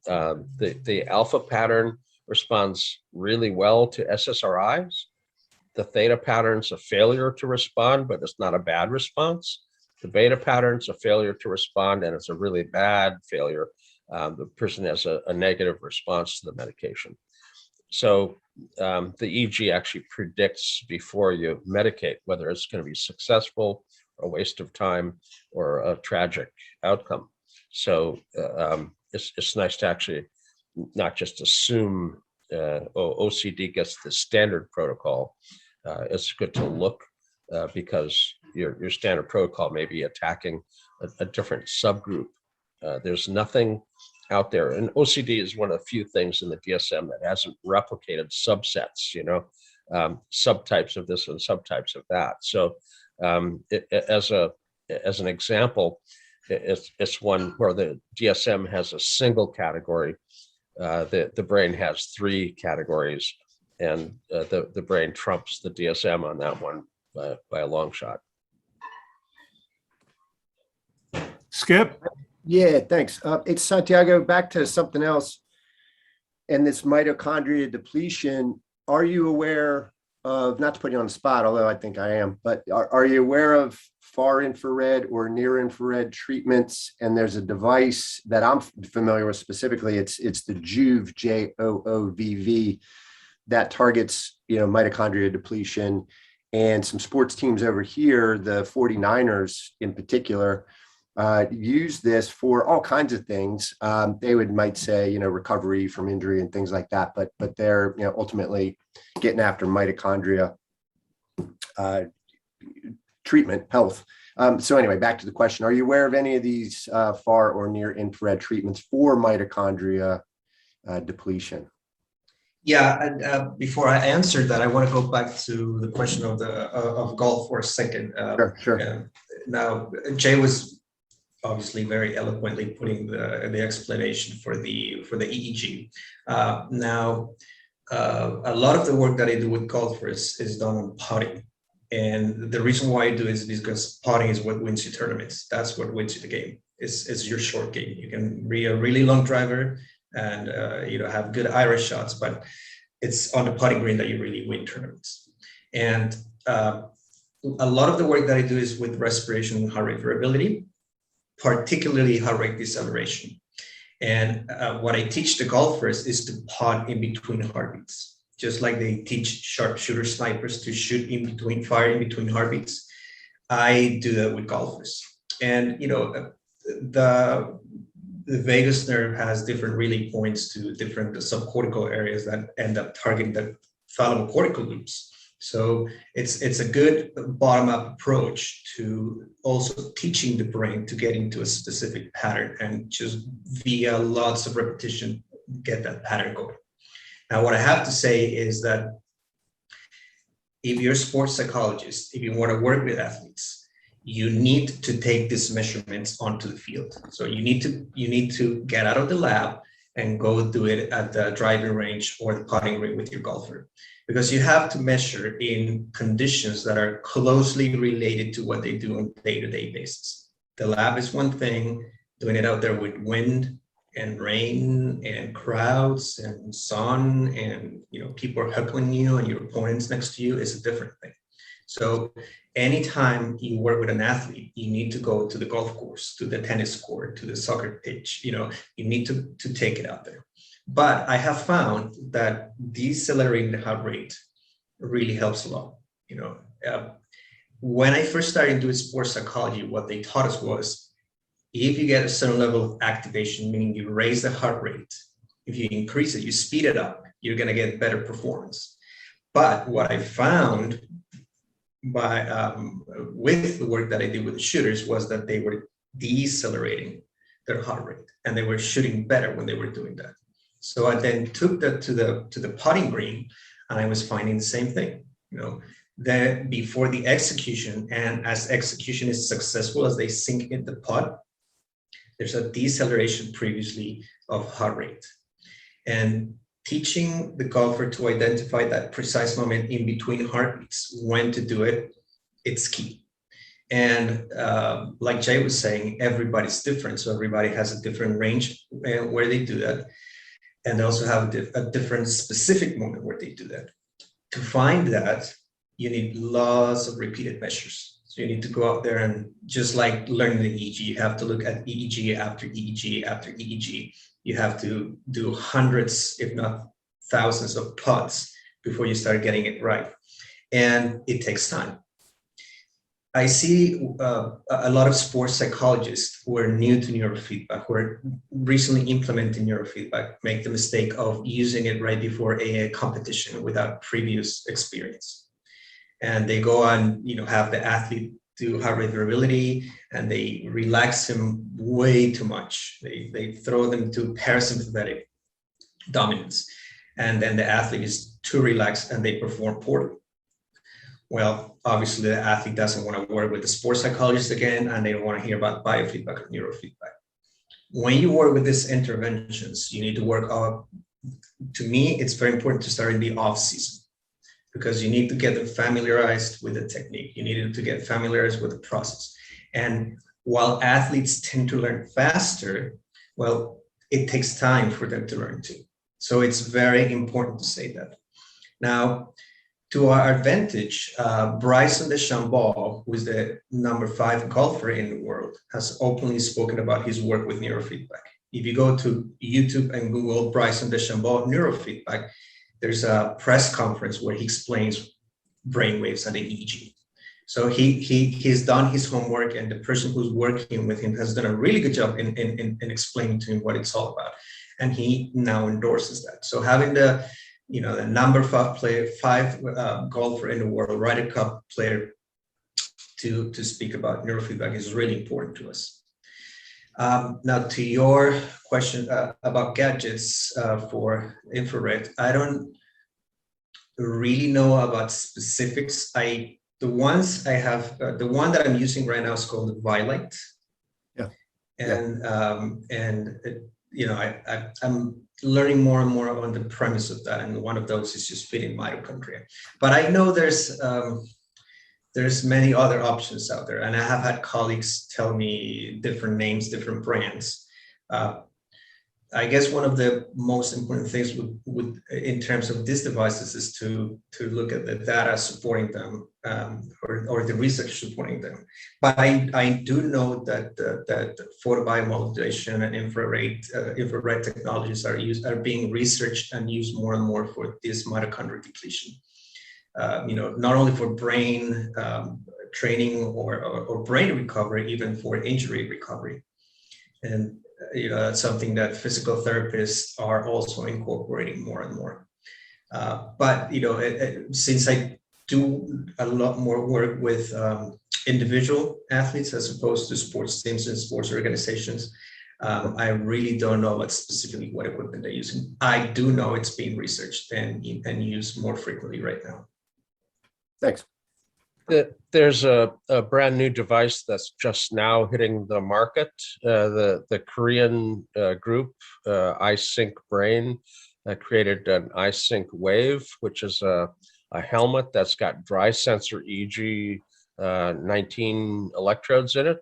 The alpha pattern responds really well to SSRIs. The theta pattern's a failure to respond, but it's not a bad response. The beta pattern's a failure to respond, and it's a really bad failure. The person has a negative response to the medication. So the EEG actually predicts before you medicate whether it's going to be successful, a waste of time, or a tragic outcome. So it's nice to actually not just assume OCD gets the standard protocol. It's good to look because your standard protocol may be attacking a different subgroup. There's nothing out there, and OCD is one of the few things in the DSM that hasn't replicated subsets, subtypes of this and subtypes of that. So as an example, it's one where the DSM has a single category. The brain has 3 categories, and the brain trumps the DSM on that one by a long shot. Skip? Yeah, thanks. It's Santiago. Back to something else. And this mitochondria depletion, are you aware of, not to put you on the spot, although I think I am, but are you aware of far infrared or near infrared treatments? And there's a device that I'm familiar with specifically. It's the JOOV, JOOV, that targets, mitochondria depletion. And some sports teams over here, the 49ers in particular, use this for all kinds of things. They might say, recovery from injury and things like that, but they're, ultimately getting after mitochondria treatment, health. So anyway, back to the question. Are you aware of any of these far or near infrared treatments for mitochondria depletion? Yeah, and before I answer that, I want to go back to the question of golf for a second. Sure. Now, Jay was obviously very eloquently putting the explanation for the EEG. Now, a lot of the work that I do with golfers is done on putting. And the reason why I do is because putting is what wins you tournaments. That's what wins you the game. It's your short game. You can be a really long driver and have good Irish shots, but it's on the putting green that you really win tournaments. And a lot of the work that I do is with respiration and heart rate variability, particularly heart rate deceleration. And what I teach the golfers is to putt in between heartbeats, just like they teach sharpshooter snipers to shoot in between, fire in between heartbeats. I do that with golfers. And the vagus nerve has different relay points to different subcortical areas that end up targeting the thalamocortical loops. So it's a good bottom-up approach to also teaching the brain to get into a specific pattern and just via lots of repetition, get that pattern going. Now, what I have to say is that if you're a sports psychologist, if you want to work with athletes, you need to take these measurements onto the field. So you need to get out of the lab and go do it at the driving range or the putting green with your golfer, because you have to measure in conditions that are closely related to what they do on a day-to-day basis. The lab is one thing, doing it out there with wind and rain and crowds and sun and people are heckling you and your opponents next to you is a different thing. So anytime you work with an athlete, you need to go to the golf course, to the tennis court, to the soccer pitch. You need to take it out there. But I have found that decelerating the heart rate really helps a lot. When I first started doing sports psychology, what they taught us was, if you get a certain level of activation, meaning you raise the heart rate, if you increase it, you speed it up, you're going to get better performance. But what I found with the work that I did with the shooters was that they were decelerating their heart rate and they were shooting better when they were doing that. So I then took that to the putting green, and I was finding the same thing. That before the execution, and as execution is successful as they sink in the putt, there's a deceleration previously of heart rate. And teaching the golfer to identify that precise moment in between heartbeats, when to do it, it's key. And like Jay was saying, everybody's different. So everybody has a different range where they do that. And they also have a different specific moment where they do that. To find that, you need lots of repeated measures. So you need to go out there and just like learning the EEG, you have to look at EEG after EEG after EEG. You have to do hundreds, if not thousands of putts before you start getting it right. And it takes time. I see a lot of sports psychologists who are new to neurofeedback, who are recently implementing neurofeedback, make the mistake of using it right before a competition without previous experience. and they go on, have the athlete do heart rate variability, and they relax him way too much. They throw them to parasympathetic dominance, and then the athlete is too relaxed and they perform poorly. Well, obviously the athlete doesn't want to work with the sports psychologist again, and they don't want to hear about biofeedback or neurofeedback. When you work with these interventions, you need to work on, to me, it's very important to start in the off season, because you need to get them familiarized with the technique. You need to get familiarized with the process. And while athletes tend to learn faster, well, it takes time for them to learn too. So it's very important to say that. Now, to our advantage, Bryson Dechambeau, who is the #5 golfer in the world, has openly spoken about his work with neurofeedback. If you go to YouTube and Google Bryson Dechambeau neurofeedback, there's a press conference where he explains brainwaves and the EEG. So he's done his homework, and the person who's working with him has done a really good job in explaining to him what it's all about. And he now endorses that. So having the #5 golfer in the world, Ryder Cup player, to speak about neurofeedback is really important to us. Now, to your question about gadgets for infrared, I don't really know about specifics. The ones I have, the one that I'm using right now is called the Vilight. Yeah. And I'm learning more and more on the premise of that, and one of those is just fitting mitochondria. But I know there's many other options out there, and I have had colleagues tell me different names, different brands. I guess one of the most important things in terms of these devices is to look at the data supporting them, or the research supporting them. But I do know that photobiomodulation and infrared technologies are being researched and used more and more for this mitochondrial depletion. Not only for brain training or brain recovery, even for injury recovery. And that's something that physical therapists are also incorporating more and more. But since I do a lot more work with individual athletes as opposed to sports teams and sports organizations, I really don't know specifically what equipment they're using. I do know it's being researched and used more frequently right now. Thanks. There's a brand new device that's just now hitting the market. The Korean group, iSync Brain, created an iSync Wave, which is a helmet that's got dry sensor EEG 19 electrodes in it,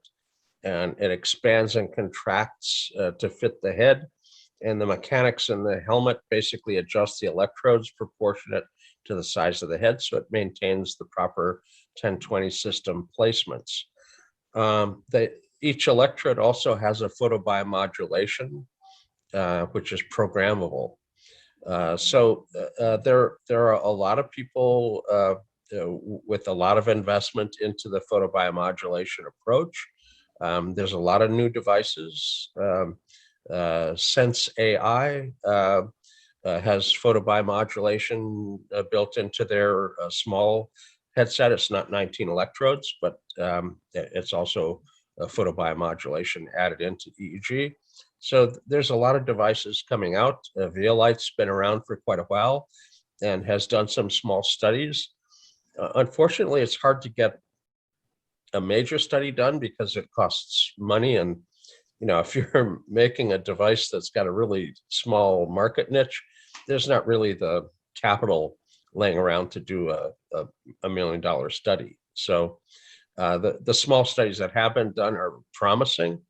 and it expands and contracts to fit the head. And the mechanics in the helmet basically adjust the electrodes proportionate to the size of the head, so it maintains the proper 1020 system placements. Each electrode also has a photobiomodulation, which is programmable. So there are a lot of people with a lot of investment into the photobiomodulation approach. There's a lot of new devices. Sense AI has photobiomodulation built into their small headset. It's not 19 electrodes, but it's also a photobiomodulation added into EEG. So there's a lot of devices coming out. Vialight's been around for quite a while and has done some small studies. Unfortunately, it's hard to get a major study done because it costs money. And if you're making a device that's got a really small market niche, there's not really the capital laying around to do a $1 million study. So the small studies that have been done are promising,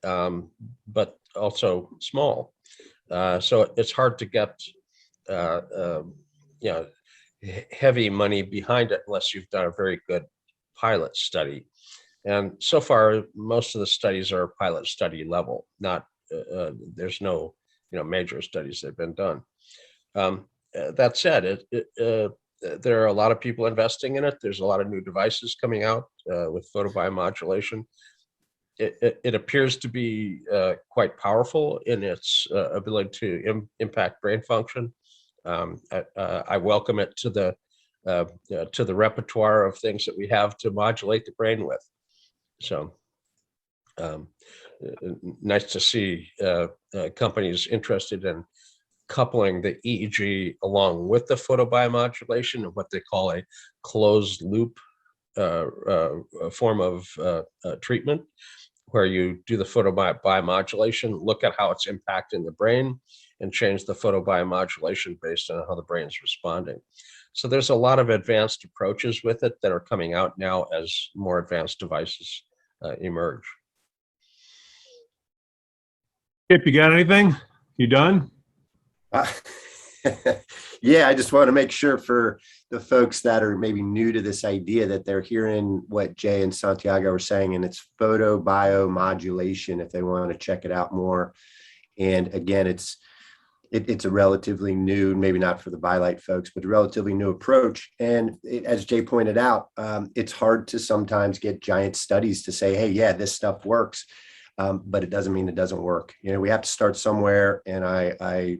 but also small. So it's hard to get heavy money behind it unless you've done a very good pilot study. And so far, most of the studies are pilot study level. Not there's no major studies that have been done. That said, there are a lot of people investing in it. There's a lot of new devices coming out with photobiomodulation. It appears to be quite powerful in its ability to impact brain function. I welcome it to the to the repertoire of things that we have to modulate the brain with. So nice to see companies interested in coupling the EEG along with the photobiomodulation and what they call a closed loop form of treatment, where you do the photobiomodulation, look at how it's impacting the brain, and change the photobiomodulation based on how the brain's responding. So there's a lot of advanced approaches with it that are coming out now as more advanced devices emerge. Kip, you got anything? You done? Yeah, I just want to make sure for the folks that are maybe new to this idea that they're hearing what Jay and Santiago are saying, and it's photobiomodulation if they want to check it out more. And again, it's a relatively new, maybe not for the BiLight folks, but a relatively new approach. And as Jay pointed out, it's hard to sometimes get giant studies to say, hey, yeah, this stuff works. But it doesn't mean it doesn't work. You know, we have to start somewhere. And I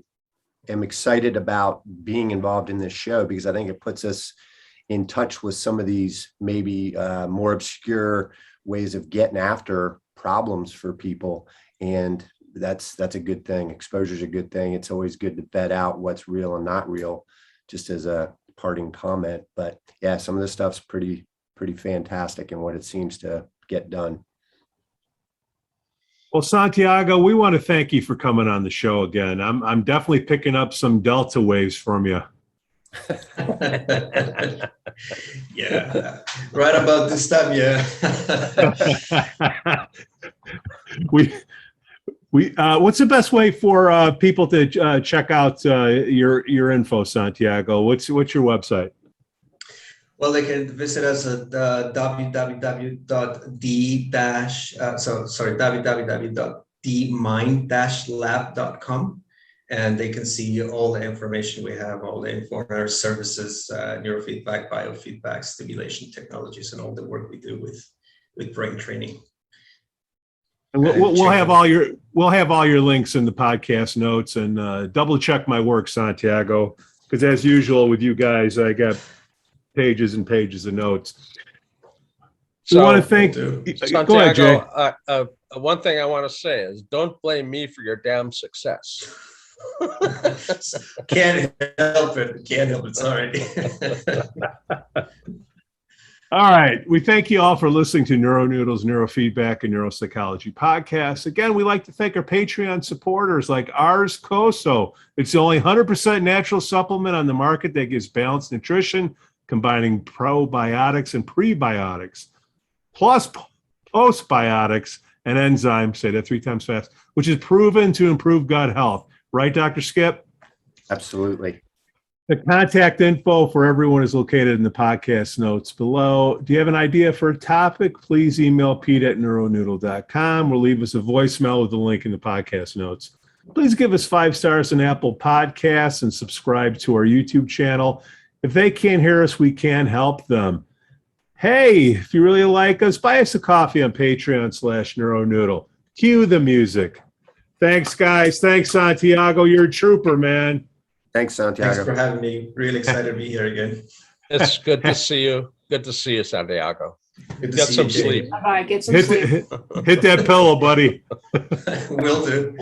am excited about being involved in this show because I think it puts us in touch with some of these maybe more obscure ways of getting after problems for people. And that's a good thing. Exposure is a good thing. It's always good to vet out what's real and not real, just as a parting comment. But yeah, some of this stuff's pretty fantastic in what it seems to get done. Well, Santiago, we want to thank you for coming on the show again. I'm definitely picking up some delta waves from you. Yeah, right about this time, yeah. What's the best way for people to check out your info, Santiago? What's your website? Well, they can visit us at www.d-mind-lab.com, and they can see all the information we have, all the info on our services, neurofeedback, biofeedback, stimulation technologies, and all the work we do with brain training. And we'll have all your links in the podcast notes, and double check my work, Santiago, because as usual with you guys, I got pages and pages of notes. So, we want to thank Santiago, go ahead, Jay. One thing I want to say is don't blame me for your damn success. Can't help it. Sorry. All right. We thank you all for listening to NeuroNoodle's Neurofeedback and Neuropsychology podcast. Again, we like to thank our Patreon supporters like Ars Coso. It's the only 100% natural supplement on the market that gives balanced nutrition, combining probiotics and prebiotics, plus postbiotics and enzymes, say that 3 times fast, which is proven to improve gut health. Right, Dr. Skip? Absolutely. The contact info for everyone is located in the podcast notes below. Do you have an idea for a topic? Please email pete@neuronoodle.com or leave us a voicemail with the link in the podcast notes. Please give us 5 stars on Apple Podcasts and subscribe to our YouTube channel. If they can't hear us, we can help them. Hey, if you really like us, buy us a coffee on Patreon/NeuroNoodle. Cue the music. Thanks, guys. Thanks, Santiago. You're a trooper, man. Thanks, Santiago. Thanks for having me. Really excited to be here again. It's good to see you. Good to see you, Santiago. Good to Get see some you, Jay. sleep. Bye-bye. Get some sleep. Hit that pillow, buddy. Will do.